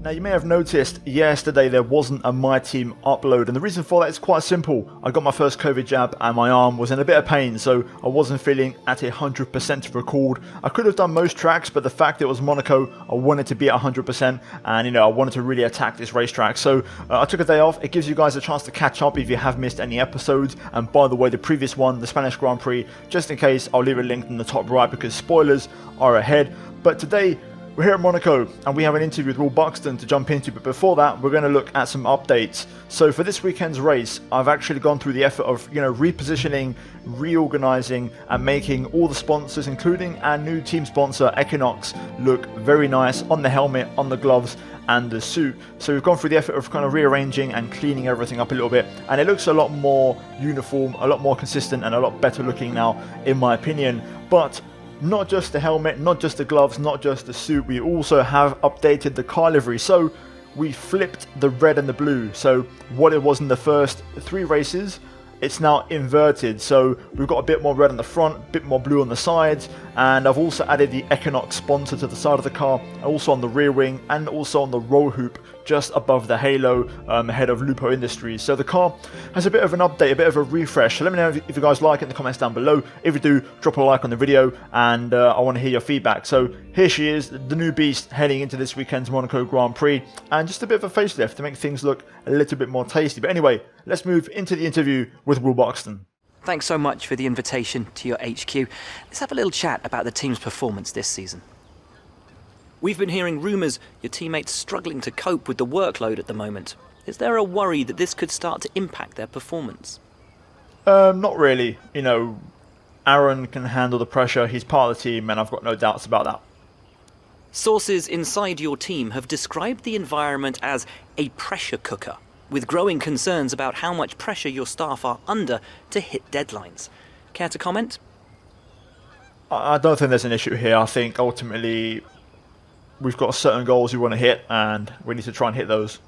Now you may have noticed yesterday there wasn't a My Team upload, and the reason for that is quite simple. I got my first COVID jab and my arm was in a bit of pain, so I wasn't feeling at 100% to record. I could have done most tracks, but the fact it was Monaco, I wanted to be at 100%, and I wanted to really attack this racetrack. So I took a day off. It gives you guys a chance to catch up if you have missed any episodes, and by the way, the previous one, the Spanish Grand Prix, just in case, I'll leave a link in the top right because spoilers are ahead. But today, we're here at Monaco and we have an interview with Will Buxton to jump into, but before that we're going to look at some updates. So for this weekend's race, I've actually gone through the effort of repositioning, reorganizing and making all the sponsors, including our new team sponsor Equinox, look very nice on the helmet, on the gloves and the suit. So we've gone through the effort of kind of rearranging and cleaning everything up a little bit, and it looks a lot more uniform, a lot more consistent and a lot better looking now in my opinion. But not just the helmet, not just the gloves, not just the suit, we also have updated the car livery. So we flipped the red and the blue. So what it was in the first 3 races, it's now inverted. So we've got a bit more red on the front, a bit more blue on the sides, and I've also added the Equinox sponsor to the side of the car, also on the rear wing and also on the roll hoop just above the halo ahead of Lupo Industries. So the car has a bit of an update, a bit of a refresh. So let me know if you guys like it in the comments down below. If you do, drop a like on the video, and I want to hear your feedback. So here she is, the new beast heading into this weekend's Monaco Grand Prix, and just a bit of a facelift to make things look a little bit more tasty. But anyway, let's move into the interview with Will Buxton. Thanks so much for the invitation to your HQ. Let's have a little chat about the team's performance this season. We've been hearing rumours your teammates struggling to cope with the workload at the moment. Is there a worry that this could start to impact their performance? Not really. Aaron can handle the pressure. He's part of the team, and I've got no doubts about that. Sources inside your team have described the environment as a pressure cooker, with growing concerns about how much pressure your staff are under to hit deadlines. Care to comment? I don't think there's an issue here. I think ultimately we've got certain goals we want to hit, and we need to try and hit those.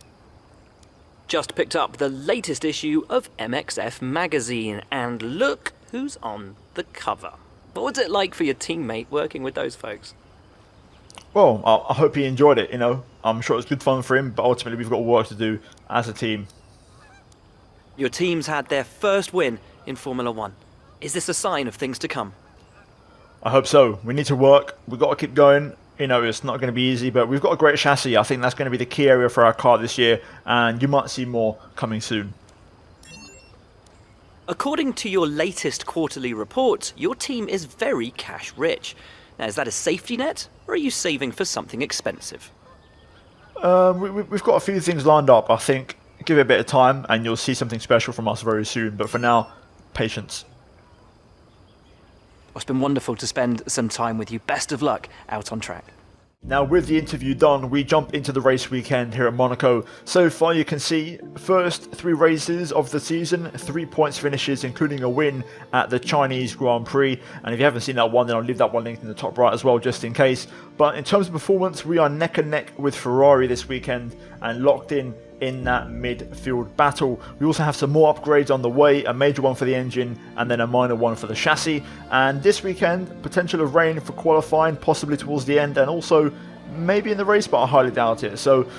Just picked up the latest issue of MXF magazine, and look who's on the cover. What was it like for your teammate working with those folks? Well, I hope he enjoyed it. I'm sure it was good fun for him, but ultimately we've got work to do as a team. Your team's had their first win in Formula 1. Is this a sign of things to come? I hope so. We need to work. We've got to keep going. It's not going to be easy, but we've got a great chassis. I think that's going to be the key area for our car this year, and you might see more coming soon. According to your latest quarterly report, your team is very cash rich. Now, is that a safety net, or are you saving for something expensive? We've got a few things lined up. I think give it a bit of time, and you'll see something special from us very soon. But for now, patience. It's been wonderful to spend some time with you. Best of luck out on track. Now, with the interview done, we jump into the race weekend here at Monaco. So far, you can see first 3 races of the season, 3 points finishes, including a win at the Chinese Grand Prix. And if you haven't seen that one, then I'll leave that one linked in the top right as well, just in case. But in terms of performance, we are neck and neck with Ferrari this weekend and locked in that midfield battle. We also have some more upgrades on the way, a major one for the engine and then a minor one for the chassis. And this weekend, potential of rain for qualifying, possibly towards the end, and also maybe in the race, but I highly doubt it. So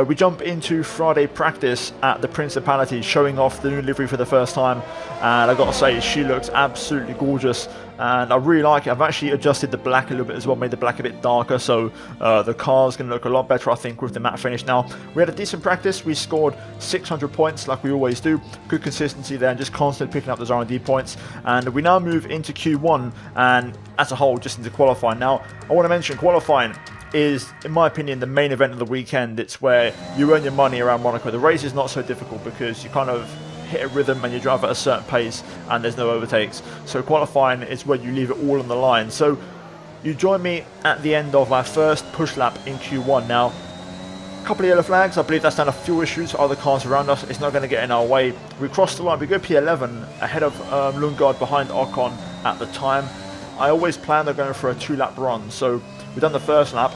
we jump into Friday practice at the Principality, showing off the new livery for the first time, and I gotta say, she looks absolutely gorgeous and I really like it. I've actually adjusted the black a little bit as well, made the black a bit darker, so the car's gonna look a lot better, I think, with the matte finish. Now, we had a decent practice. We scored 600 points like we always do. Good consistency there and just constantly picking up those R&D points, and we now move into Q1 and as a whole just into qualifying. Now, I want to mention qualifying is, in my opinion, the main event of the weekend. It's where you earn your money around Monaco. The race is not so difficult because you kind of hit a rhythm and you drive at a certain pace and there's no overtakes. So qualifying is where you leave it all on the line. So you join me at the end of my first push lap in Q1. Now, a couple of yellow flags. I believe that's down to fuel issues for other cars around us. It's not going to get in our way. We crossed the line. We go P11 ahead of Lundgaard behind Ocon at the time. I always planned on going for a 2-lap run. So we've done the first lap.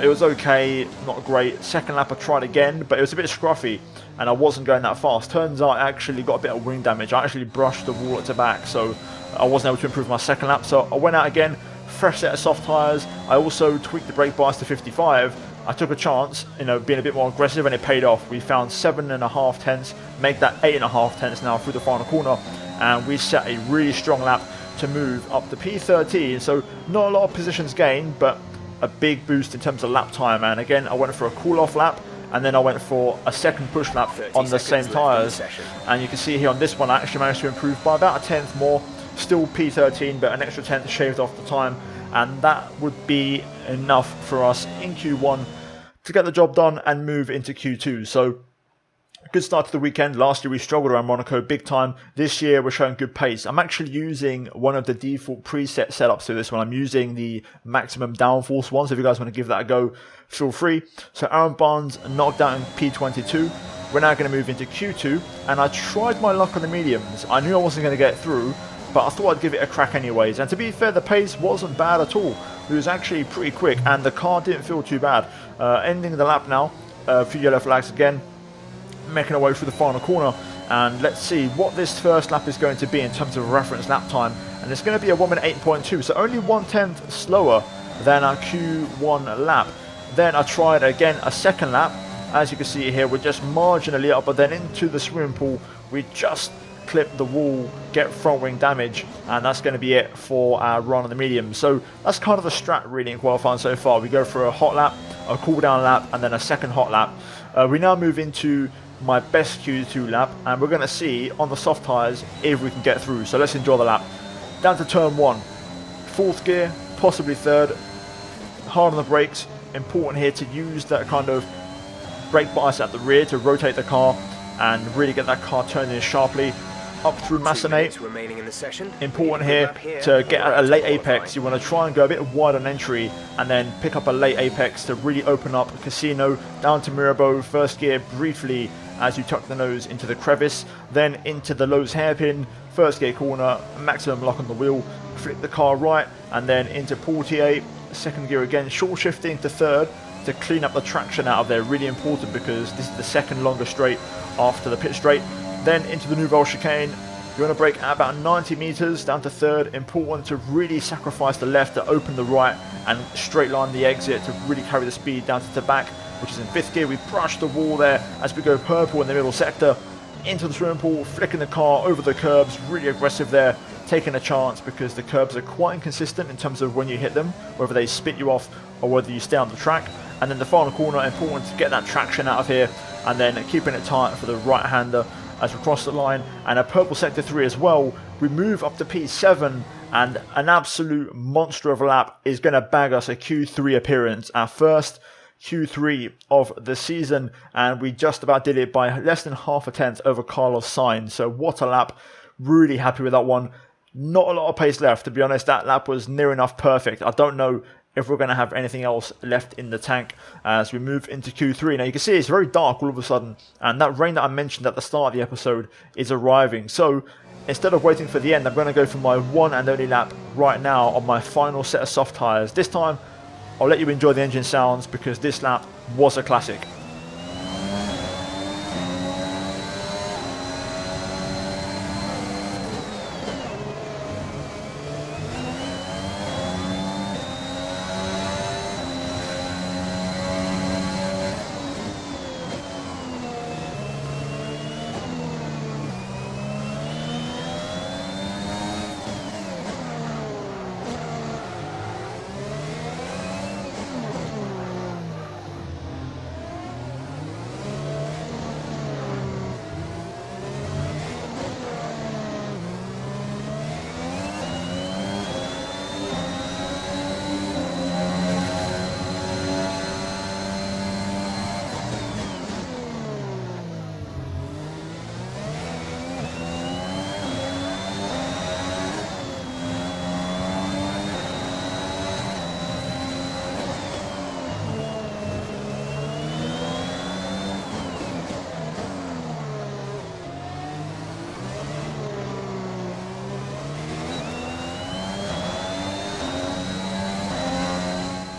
It was okay, not great. Second lap I tried again, but it was a bit scruffy and I wasn't going that fast. Turns out I actually got a bit of wing damage. I actually brushed the wall at the back, so I wasn't able to improve my second lap. So I went out again, fresh set of soft tyres. I also tweaked the brake bias to 55 I took a chance, being a bit more aggressive, and it paid off. We found 7.5 tenths, make that 8.5 tenths now through the final corner, and we set a really strong lap to move up to P13. So not a lot of positions gained, but a big boost in terms of lap time. And again, I went for a cool-off lap, and then I went for a second push lap on the same tyres. And you can see here on this one, I actually managed to improve by about a tenth more. Still P13, but an extra tenth shaved off the time. And that would be enough for us in Q1 to get the job done and move into Q2. So good start to the weekend. Last year we struggled around Monaco big time. This year we're showing good pace. I'm actually using one of the default preset setups for this one. I'm using the maximum downforce one. So if you guys want to give that a go, feel free. So Aaron Barnes knocked out in P22. We're now going to move into Q2. And I tried my luck on the mediums. I knew I wasn't going to get through, but I thought I'd give it a crack anyways. And to be fair, the pace wasn't bad at all. It was actually pretty quick, and the car didn't feel too bad. Ending the lap now, a few yellow flags again, making our way through the final corner. And let's see what this first lap is going to be in terms of reference lap time. And it's going to be a 1:08.2, so only 1/10 slower than our Q1 lap. Then I tried again a second lap. As you can see here, we're just marginally up, but then into the swimming pool, we just clip the wall, get front wing damage, and that's going to be it for our run on the medium. So that's kind of the strat really in qualifying so far. We go for a hot lap, a cool down lap, and then a second hot lap. We now move into my best Q2 lap, and we're going to see on the soft tyres if we can get through. So let's enjoy the lap. Down to turn 1, 4th gear, possibly 3rd, hard on the brakes. Important here to use that kind of brake bias at the rear to rotate the car and really get that car turning sharply up through Massenet. Important here to get a late apex. You want to try and go a bit wide on entry and then pick up a late apex to really open up Casino down to Mirabeau. First gear briefly as you tuck the nose into the crevice, then into the Lowe's hairpin. First gear corner, maximum lock on the wheel, flip the car right, and then into Portier. Second gear again, short shifting to 3rd to clean up the traction out of there. Really important because this is the second longest straight after the pit straight. Then into the Nouvelle chicane. You want to brake at about 90 meters down to 3rd. Important to really sacrifice the left to open the right and straight line the exit to really carry the speed down to the back, which is in 5th gear. We brush the wall there as we go purple in the middle sector into the swimming pool, flicking the car over the curbs. Really aggressive there, taking a chance because the curbs are quite inconsistent in terms of when you hit them, whether they spit you off or whether you stay on the track. And then the final corner, important to get that traction out of here and then keeping it tight for the right hander as we cross the line. And a purple sector 3 as well. We move up to P7, and an absolute monster of a lap is going to bag us a Q3 appearance, our first Q3 of the season, and we just about did it by less than half a tenth over Carlos Sainz. So what a lap. Really happy with that one. Not a lot of pace left, to be honest. That lap was near enough perfect. I don't know if we're going to have anything else left in the tank as we move into Q3. Now you can see it's very dark all of a sudden, and that rain that I mentioned at the start of the episode is arriving. So instead of waiting for the end, I'm going to go for my one and only lap right now on my final set of soft tyres. This time I'll let you enjoy the engine sounds because this lap was a classic.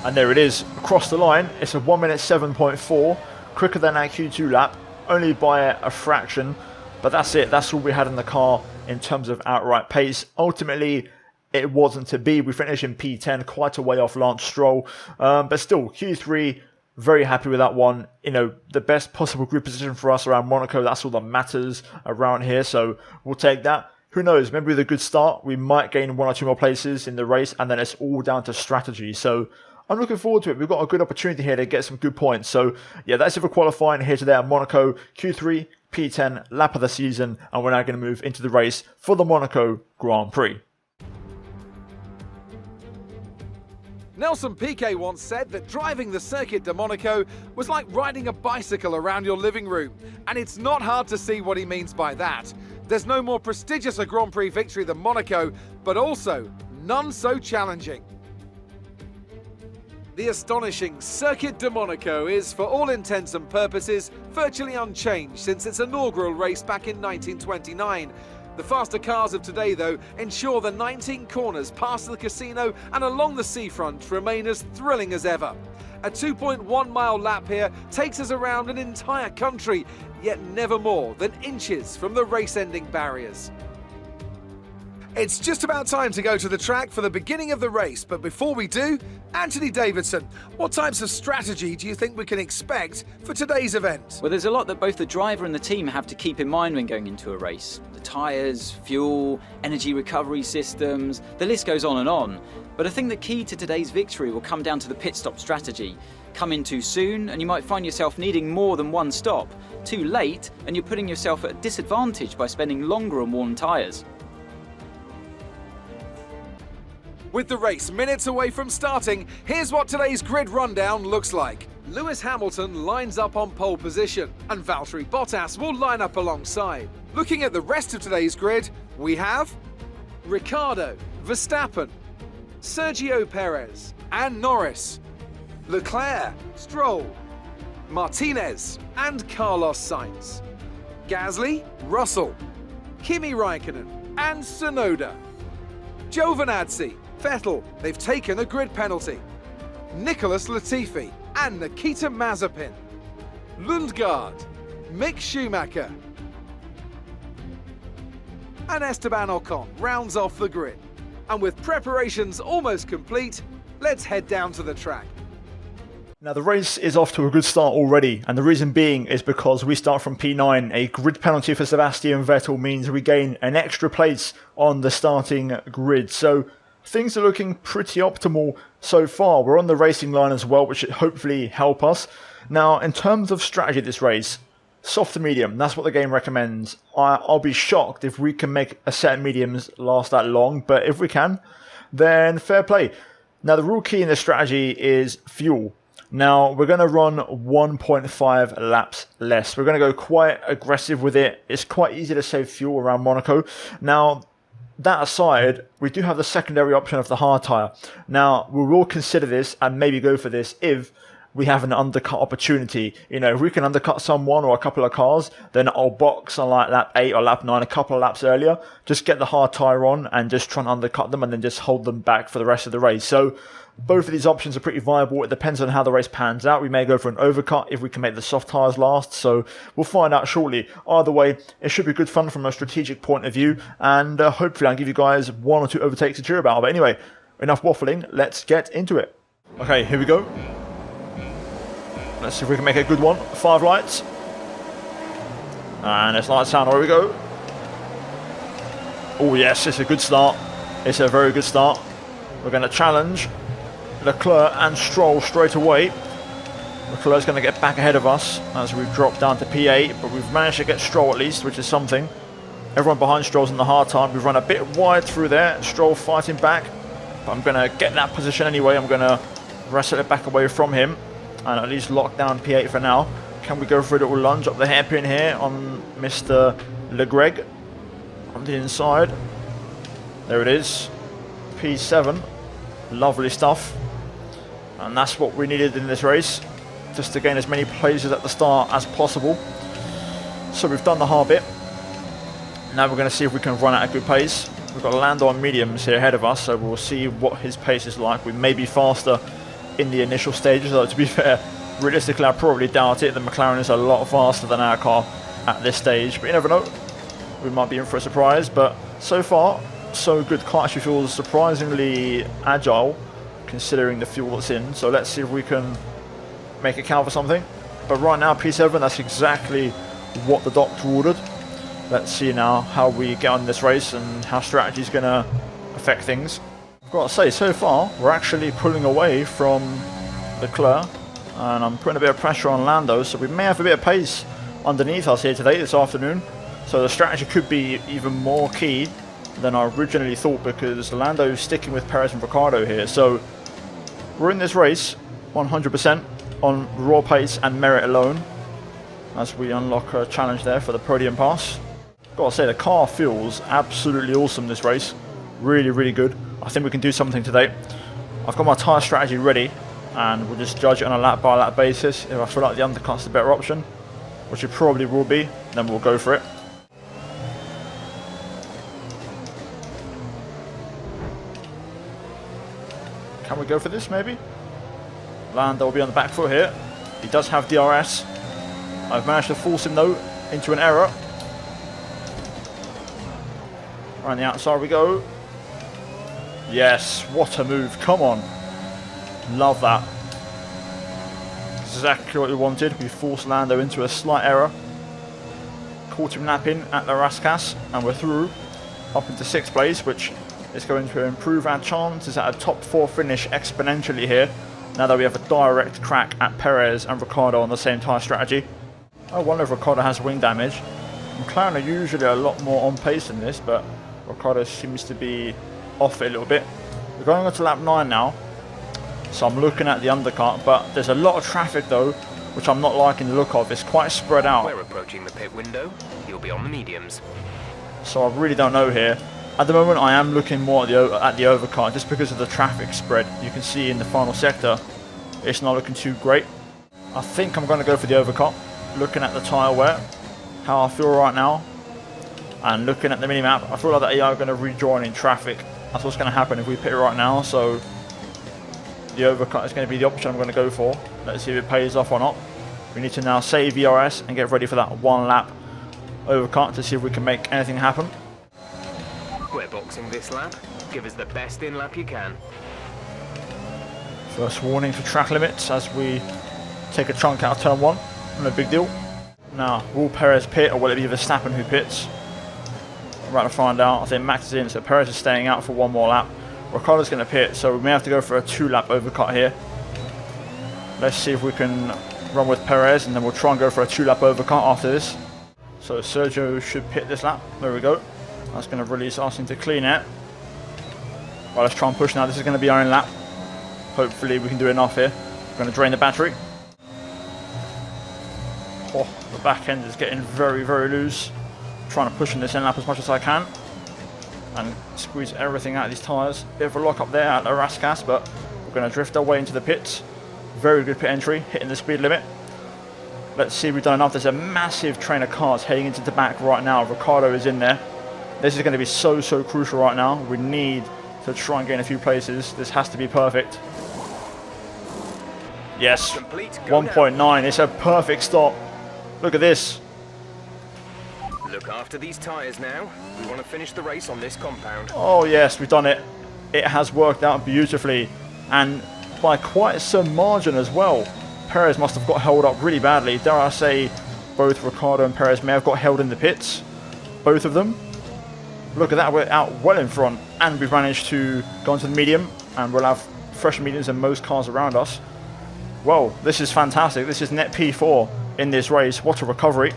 And there it is, across the line. It's a 1:07.4, quicker than our Q2 lap, only by a fraction. But that's it, that's all we had in the car in terms of outright pace. Ultimately, it wasn't to be. We finished in P10, quite a way off Lance Stroll. But still, Q3, Very happy with that one. You know, the best possible grid position for us around Monaco. That's all that matters around here. So we'll take that. Who knows? Maybe with a good start, we might gain 1 or 2 more places in the race, and then it's all down to strategy. So I'm looking forward to it. We've got a good opportunity here to get some good points. So yeah, that's it for qualifying here today at Monaco. Q3, P10, lap of the season, and we're now going to move into the race for the Monaco Grand Prix. Nelson Piquet once said that driving the Circuit de Monaco was like riding a bicycle around your living room, and it's not hard to see what he means by that. There's no more prestigious a Grand Prix victory than Monaco, but also none so challenging. The astonishing Circuit de Monaco is, for all intents and purposes, virtually unchanged since its inaugural race back in 1929. The faster cars of today, though, ensure the 19 corners past the casino and along the seafront remain as thrilling as ever. A 2.1-mile lap here takes us around an entire country, yet never more than inches from the race-ending barriers. It's just about time to go to the track for the beginning of the race, but before we do, Anthony Davidson, what types of strategy do you think we can expect for today's event? Well, there's a lot that both the driver and the team have to keep in mind when going into a race. The tyres, fuel, energy recovery systems, the list goes on and on. But I think the key to today's victory will come down to the pit stop strategy. Come in too soon and you might find yourself needing more than one stop. Too late and you're putting yourself at a disadvantage by spending longer on worn tyres. With the race minutes away from starting, here's what today's grid rundown looks like. Lewis Hamilton lines up on pole position, and Valtteri Bottas will line up alongside. Looking at the rest of today's grid, we have Ricciardo, Verstappen, Sergio Perez, and Norris, Leclerc, Stroll, Martinez, and Carlos Sainz, Gasly, Russell, Kimi Raikkonen, and Tsunoda, Giovinazzi, Vettel, they've taken a grid penalty, Nicholas Latifi and Nikita Mazepin, Lundgaard, Mick Schumacher, and Esteban Ocon rounds off the grid. And with preparations almost complete, let's head down to the track. Now the race is off to a good start already, and the reason being is because we start from P9. A grid penalty for Sebastian Vettel means we gain an extra place on the starting grid. So things are looking pretty optimal so far. We're on the racing line as well, which should hopefully help us. Now, in terms of strategy this race, soft to medium, that's what the game recommends. I'll be shocked if we can make a set of mediums last that long, but if we can, then fair play. Now, the real key in this strategy is fuel. Now, we're going to run 1.5 laps less. We're going to go quite aggressive with it. It's quite easy to save fuel around Monaco. Now, that aside, we do have the secondary option of the hard tyre. Now, we will consider this and maybe go for this if we have an undercut opportunity. You know, if we can undercut someone or a couple of cars, then I'll box on like lap 8 or lap 9, a couple of laps earlier, just get the hard tyre on and just try and undercut them and then just hold them back for the rest of the race. So both of these options are pretty viable. It depends on how the race pans out. We may go for an overcut if we can make the soft tyres last, so we'll find out shortly. Either way, it should be good fun from a strategic point of view, and hopefully I'll give you guys 1 or 2 overtakes to cheer about. But anyway, enough waffling, let's get into it. Okay, here we go. Let's see if we can make a good one. 5 lights. And it's lights down, away we go. Oh yes, it's a good start. It's a very good start. We're going to challenge Leclerc and Stroll straight away. Leclerc's going to get back ahead of us as we've dropped down to P8, but we've managed to get Stroll at least, which is something. Everyone behind Stroll's in the hard time. We've run a bit wide through there. Stroll fighting back, but I'm going to get that position anyway. I'm going to wrestle it back away from him and at least lock down P8 for now. Can we go for a little lunge up the hairpin here on Mr. Le Greg on the inside? There it is. P7. Lovely stuff. And that's what we needed in this race, just to gain as many places at the start as possible. So we've done the hard bit. Now we're going to see if we can run at a good pace. We've got Lando on mediums here ahead of us, so we'll see what his pace is like. We may be faster in the initial stages, though to be fair, realistically I probably doubt it. The McLaren is a lot faster than our car at this stage, but you never know. We might be in for a surprise, but so far so good. Car actually feels surprisingly agile considering the fuel that's in, so let's see if we can make it count for something. But right now, P7, that's exactly what the doctor ordered. Let's see now how we get on this race and how strategy is going to affect things. I've got to say, so far, we're actually pulling away from Leclerc, and I'm putting a bit of pressure on Lando, so we may have a bit of pace underneath us here today, this afternoon. So the strategy could be even more key than I originally thought, because Lando's sticking with Perez and Ricciardo here. So we're in this race 100% on raw pace and merit alone, as we unlock a challenge there for the podium pass. Gotta say, the car feels absolutely awesome this race. Really, really good. I think we can do something today. I've got my tyre strategy ready, and we'll just judge it on a lap by lap basis. If I feel like the undercut's the better option, which it probably will be, then we'll go for it. Can we go for this maybe? Lando will be on the back foot here. He does have DRS. I've managed to force him though into an error. Around the outside we go. Yes, what a move, come on. Love that. Exactly what we wanted. We forced Lando into a slight error. Caught him napping at the Rascas, and we're through up into 6th place, which is going to improve our chances at a top 4 finish exponentially here, now that we have a direct crack at Perez and Ricciardo on the same tyre strategy. I wonder if Ricciardo has wing damage. McLaren are usually a lot more on pace than this, but Ricciardo seems to be off it a little bit. We're going on to lap 9 now, so I'm looking at the undercut, but there's a lot of traffic though, which I'm not liking the look of. It's quite spread out. We're approaching the pit window. You'll be on the mediums. So I really don't know here. At the moment I am looking more at the overcut, just because of the traffic spread. You can see in the final sector it's not looking too great. I think I'm going to go for the overcut. Looking at the tyre wear, how I feel right now, and looking at the minimap, I feel like that AI are going to rejoin in traffic. That's what's going to happen if we pit right now, so the overcut is going to be the option I'm going to go for. Let's see if it pays off or not. We need to now save ERS and get ready for that 1 lap overcut to see if we can make anything happen. We're boxing this lap. Give us the best in lap you can. First warning for track limits as we take a chunk out of turn 1. No big deal. Now, will Perez pit, or will it be Verstappen who pits? I'm about to find out. I think Max is in, so Perez is staying out for 1 more lap. Ricciardo's going to pit, so we may have to go for a 2-lap overcut here. Let's see if we can run with Perez, and then we'll try and go for a 2-lap overcut after this. So Sergio should pit this lap. There we go. That's going to release us into clean air. Right, let's try and push now. This is going to be our own lap. Hopefully we can do enough here. We're going to drain the battery. Oh, the back end is getting very, very loose. Trying to push in this end lap as much as I can and squeeze everything out of these tyres. Bit of a lock up there at the Rascas, but we're going to drift our way into the pits. Very good pit entry, hitting the speed limit. Let's see if we've done enough. There's a massive train of cars heading into the back right now. Ricciardo is in there. This is going to be so crucial right now. We need to try and gain a few places. This has to be perfect. Yes, 1.9. It's a perfect stop. Look at this. Look after these tyres now. We want to finish the race on this compound. Oh yes, we've done it. It has worked out beautifully, and by quite some margin as well. Perez must have got held up really badly. Dare I say, both Ricciardo and Perez may have got held in the pits. Both of them. Look at that, we're out well in front, and we've managed to go into the medium, and we'll have fresh mediums in most cars around us. Well, this is fantastic. This is net P4 in this race. What a recovery.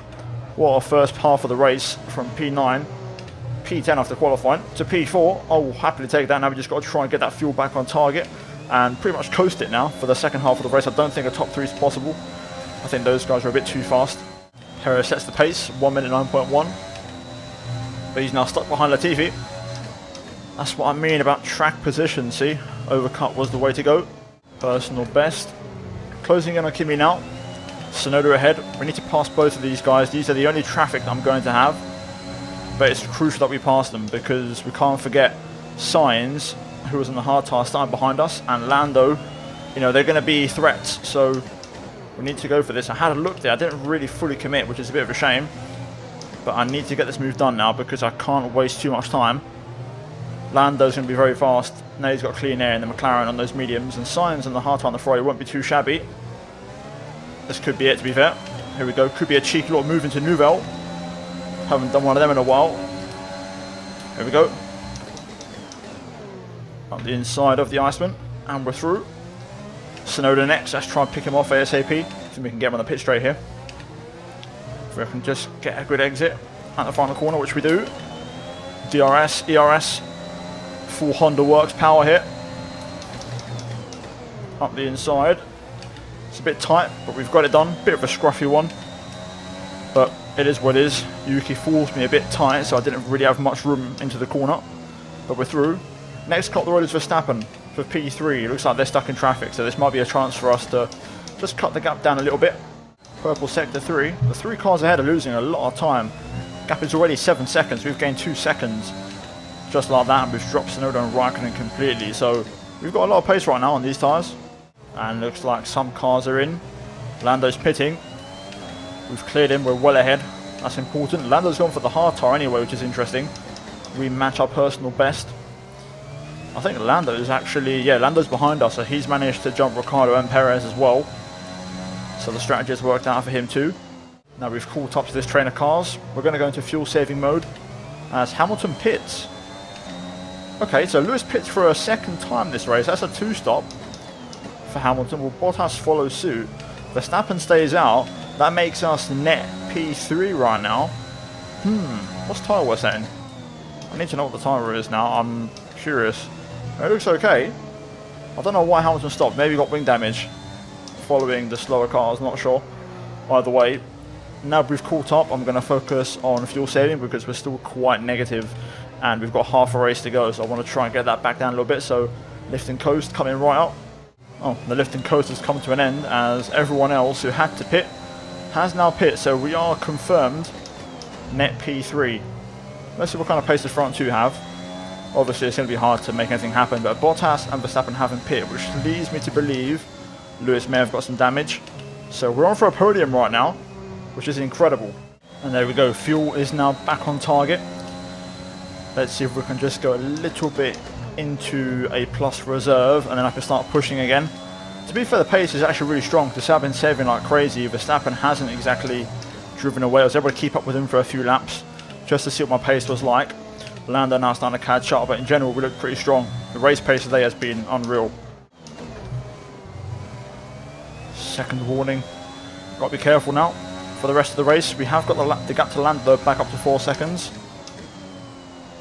What a first half of the race from P9, P10 after qualifying, to P4. I will happily take that. Now we just got to try and get that fuel back on target and pretty much coast it now for the second half of the race. I don't think a top 3 is possible. I think those guys are a bit too fast. Perez sets the pace, 1 minute 9.1. But he's now stuck behind Latifi. That's what I mean about track position, see? Overcut was the way to go. Personal best. Closing in on Kimi now. Sonoda ahead. We need to pass both of these guys. These are the only traffic that I'm going to have. But it's crucial that we pass them because we can't forget Sainz, who was on the hard tyre, starting behind us, and Lando. You know, they're going to be threats. So we need to go for this. I had a look there. I didn't really fully commit, which is a bit of a shame. But I need to get this move done now because I can't waste too much time. Lando's going to be very fast. Now he's got clean air in the McLaren on those mediums. And Sainz on the hard tyre on the Ferrari won't be too shabby. This could be it, to be fair. Here we go. Could be a cheeky little move into Nouvelle. Haven't done one of them in a while. Here we go. Up the inside of the Iceman. And we're through. Sonoda next. Let's try and pick him off ASAP. See if we can get him on the pit straight here. If we can just get a good exit at the final corner, which we do. DRS, ERS. Full Honda Works power here. Up the inside. It's a bit tight, but we've got it done. Bit of a scruffy one. But it is what it is. Yuki forced me a bit tight, so I didn't really have much room into the corner. But we're through. Next cut the road is Verstappen for P3. It looks like they're stuck in traffic, so this might be a chance for us to just cut the gap down a little bit. Purple sector 3. The 3 cars ahead are losing a lot of time. Gap is already 7 seconds. We've gained 2 seconds. Just like that, and we've dropped Sonoda and Raikkonen completely. So we've got a lot of pace right now on these tyres. And looks like some cars are in. Lando's pitting. We've cleared him. We're well ahead. That's important. Lando's gone for the hard tyre anyway, which is interesting. We match our personal best. I think Lando's actually... Yeah, Lando's behind us, so he's managed to jump Ricciardo and Perez as well. So the strategy has worked out for him too. Now we've caught up to this train of cars. We're going to go into fuel saving mode as Hamilton pits. Okay, so Lewis pits for a second time this race. That's a 2-stop for Hamilton. Will Bottas follow suit? Verstappen stays out. That makes us net P3 right now. What's tyre we're setting? I need to know what the tyre is now. I'm curious. It looks okay. I don't know why Hamilton stopped. Maybe he got wing damage following the slower cars. Not sure. Either way, now we've caught up, I'm going to focus on fuel saving because we're still quite negative and we've got half a race to go. So I want to try and get that back down a little bit. So lift and coast coming right up. Oh, the lift and coast has come to an end as everyone else who had to pit has now pit. So we are confirmed net P3. Let's see what kind of pace the front two have. Obviously it's going to be hard to make anything happen, but Bottas and Verstappen haven't pit, which leads me to believe Lewis may have got some damage. So we're on for a podium right now, which is incredible. And there we go, fuel is now back on target. Let's see if we can just go a little bit into a plus reserve and then I can start pushing again. To be fair, the pace is actually really strong because I've been saving like crazy. Verstappen hasn't exactly driven away. I was able to keep up with him for a few laps just to see what my pace was like. Lando now starting to catch up, but in general we look pretty strong. The race pace today has been unreal. Second warning. Got to be careful now for the rest of the race. We have got the gap to Lando back up to 4 seconds.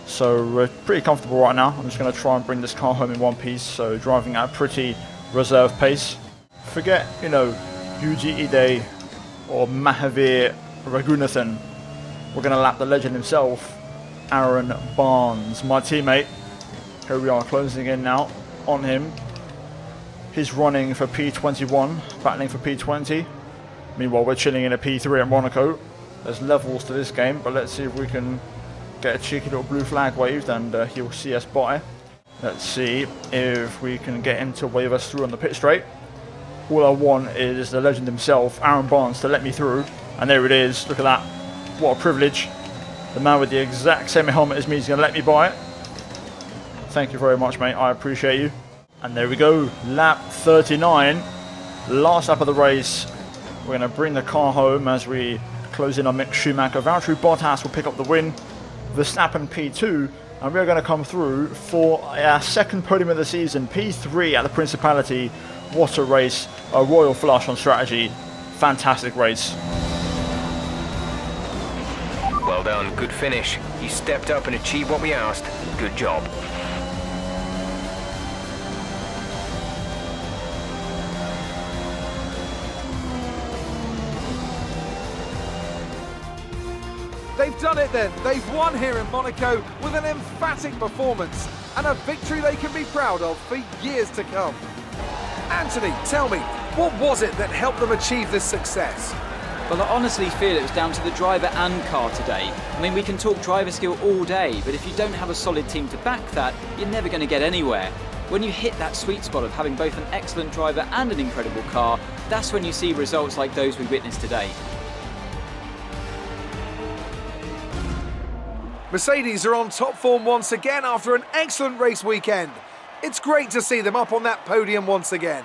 So we're pretty comfortable right now. I'm just going to try and bring this car home in one piece. So driving at a pretty reserve pace. Forget, you know, Yuji Ide or Mahavir Raghunathan. We're going to lap the legend himself, Aaron Barnes, my teammate. Here we are closing in now on him. He's running for P21, battling for P20. Meanwhile, we're chilling in a P3 at Monaco. There's levels to this game, but let's see if we can get a cheeky little blue flag waved and he'll see us by. Let's see if we can get him to wave us through on the pit straight. All I want is the legend himself, Aaron Barnes, to let me through. And there it is. Look at that. What a privilege. The man with the exact same helmet as me is going to let me by it. Thank you very much, mate. I appreciate you. And there we go. Lap 39. Last lap of the race. We're going to bring the car home as we close in on Mick Schumacher. Valtteri Bottas will pick up the win. Verstappen P2. And we're going to come through for our second podium of the season. P3 at the Principality. What a race. A royal flush on strategy. Fantastic race. Well done, good finish. You stepped up and achieved what we asked. Good job. They've done it then. They've won here in Monaco with an emphatic performance and a victory they can be proud of for years to come. Anthony, tell me, what was it that helped them achieve this success? Well, I honestly feel it was down to the driver and car today. I mean, we can talk driver skill all day, but if you don't have a solid team to back that, you're never going to get anywhere. When you hit that sweet spot of having both an excellent driver and an incredible car, that's when you see results like those we witnessed today. Mercedes are on top form once again after an excellent race weekend. It's great to see them up on that podium once again.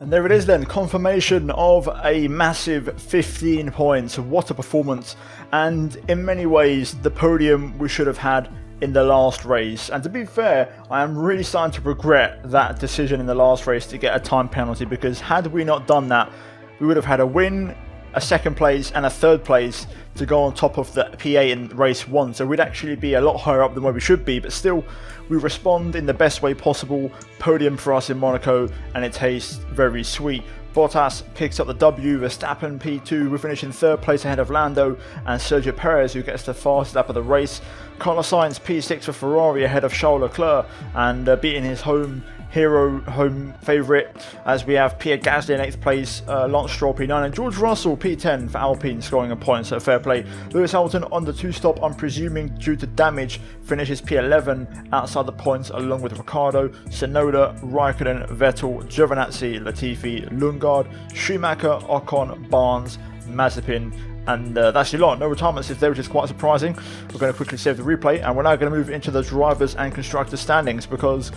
And there it is then, confirmation of a massive 15 points. What a performance. And in many ways, the podium we should have had in the last race. And to be fair, I am really starting to regret that decision in the last race to get a time penalty, because had we not done that, we would have had a win, a second place and a third place to go on top of the PA in race 1. So we'd actually be a lot higher up than where we should be, but still we respond in the best way possible. Podium for us in Monaco, and it tastes very sweet. Bottas picks up the W, Verstappen P2, we finish in third place ahead of Lando and Sergio Perez, who gets the fastest lap of the race. Carlos Sainz P6 for Ferrari ahead of Charles Leclerc, and beating his home favourite, as we have Pierre Gasly in 8th place, Lance Stroll P9 and George Russell P10 for Alpine, scoring a point, so fair play. Lewis Hamilton on the 2-stop, I'm presuming due to damage, finishes P11 outside the points along with Ricciardo, Tsunoda, Raikkonen, Vettel, Giovinazzi, Latifi, Lundgaard, Schumacher, Ocon, Barnes, Mazepin, and that's your lot. No retirements is there, which is quite surprising. We're going to quickly save the replay, and we're now going to move into the drivers and constructors standings, because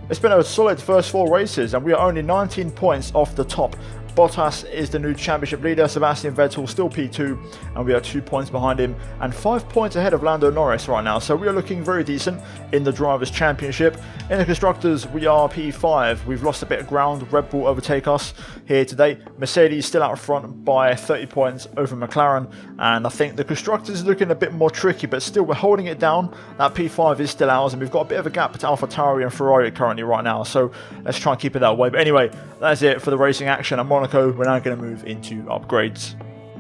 it's been a solid first 4 races and we are only 19 points off the top. Bottas is the new championship leader, Sebastian Vettel still P2, and we are 2 points behind him and 5 points ahead of Lando Norris right now, so we are looking very decent in the Drivers' Championship. In the Constructors, we are P5, we've lost a bit of ground, Red Bull overtake us here today. Mercedes still out front by 30 points over McLaren, and I think the Constructors is looking a bit more tricky, but still we're holding it down. That P5 is still ours, and we've got a bit of a gap to AlphaTauri and Ferrari currently right now, so let's try and keep it that way. But anyway, that's it for the racing action at Monaco. We're now going to move into upgrades.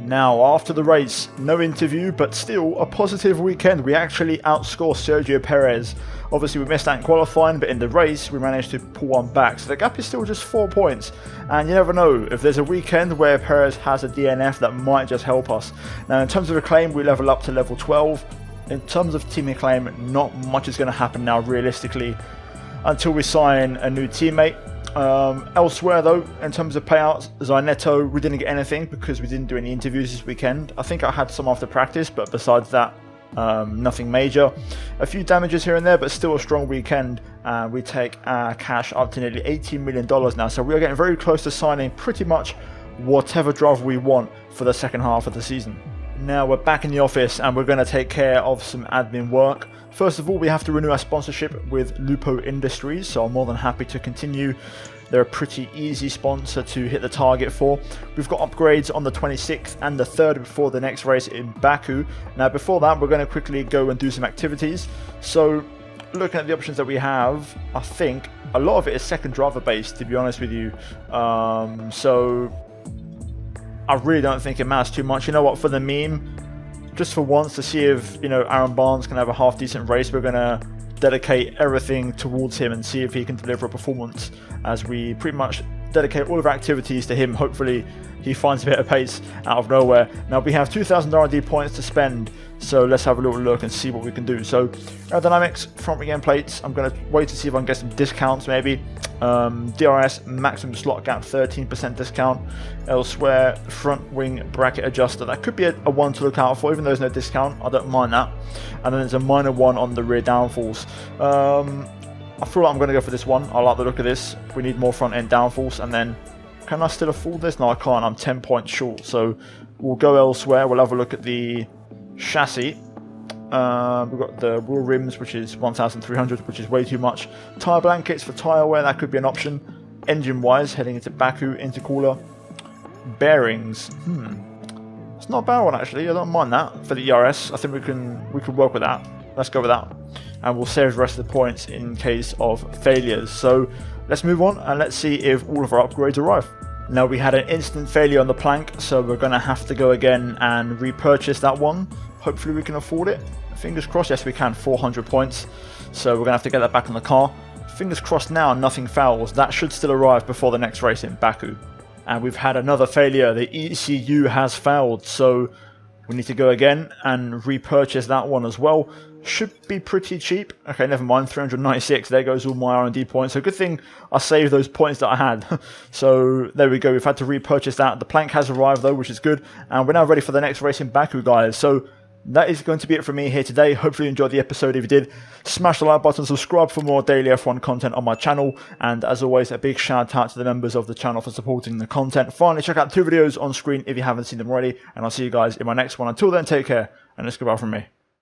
Now, after the race, no interview, but still a positive weekend. We actually outscored Sergio Perez. Obviously, we missed out in qualifying, but in the race, we managed to pull one back. So the gap is still just 4 points. And you never know, if there's a weekend where Perez has a DNF, that might just help us. Now, in terms of acclaim, we level up to level 12. In terms of team acclaim, not much is going to happen now, realistically, until we sign a new teammate. Elsewhere though, in terms of payouts, Zanetti, we didn't get anything because we didn't do any interviews this weekend. I think I had some after practice, but besides that, nothing major. A few damages here and there, but still a strong weekend. We take our cash up to nearly $18 million now, so we are getting very close to signing pretty much whatever driver we want for the second half of the season. Now we're back in the office and we're going to take care of some admin work. First of all, we have to renew our sponsorship with Lupo Industries, so I'm more than happy to continue. They're a pretty easy sponsor to hit the target for. We've got upgrades on the 26th and the 3rd before the next race in Baku. Now before that, we're going to quickly go and do some activities. So looking at the options that we have, I think a lot of it is second driver based, to be honest with you. So I really don't think it matters too much. You know what, for the meme, just for once, to see if, you know, Aaron Barnes can have a half decent race, we're going to dedicate everything towards him and see if he can deliver a performance, as we pretty much dedicate all of our activities to him. Hopefully he finds a bit of pace out of nowhere. Now we have 2,000 R&D points to spend, so let's have a little look and see what we can do. So aerodynamics, front wing end plates, I'm going to wait to see if I can get some discounts maybe. DRS, maximum slot gap, 13% discount. Elsewhere, front wing bracket adjuster, that could be a one to look out for, even though there's no discount, I don't mind that. And then there's a minor one on the rear downfalls. I feel like I'm going to go for this one. I like the look of this. We need more front end downfalls. And then, can I still afford this? No, I can't. I'm 10 points short. So we'll go elsewhere. We'll have a look at the chassis. We've got the wheel rims, which is 1,300, which is way too much. Tyre blankets for tyre wear, that could be an option. Engine wise, heading into Baku, intercooler. Bearings, it's not a bad one actually. I don't mind that for the ERS. I think we can work with that. Let's go with that, and we'll save the rest of the points in case of failures. So let's move on and let's see if all of our upgrades arrive. Now we had an instant failure on the plank, so we're going to have to go again and repurchase that one. Hopefully we can afford it. Fingers crossed. Yes, we can. 400 points. So we're going to have to get that back on the car. Fingers crossed now nothing fails. That should still arrive before the next race in Baku. And we've had another failure. The ECU has failed. So we need to go again and repurchase that one as well. Should be pretty cheap. Okay, never mind. 396. There goes all my R&D points. So good thing I saved those points that I had. So there we go. We've had to repurchase that. The plank has arrived though, which is good. And we're now ready for the next race in Baku, guys. So That is going to be it from me here today. Hopefully you enjoyed the episode. If you did, smash the like button, subscribe for more daily F1 content on my channel, and as always, a big shout out to the members of the channel for supporting the content. Finally, check out 2 videos on screen if you haven't seen them already, and I'll see you guys in my next one. Until then, take care, and it's goodbye from me.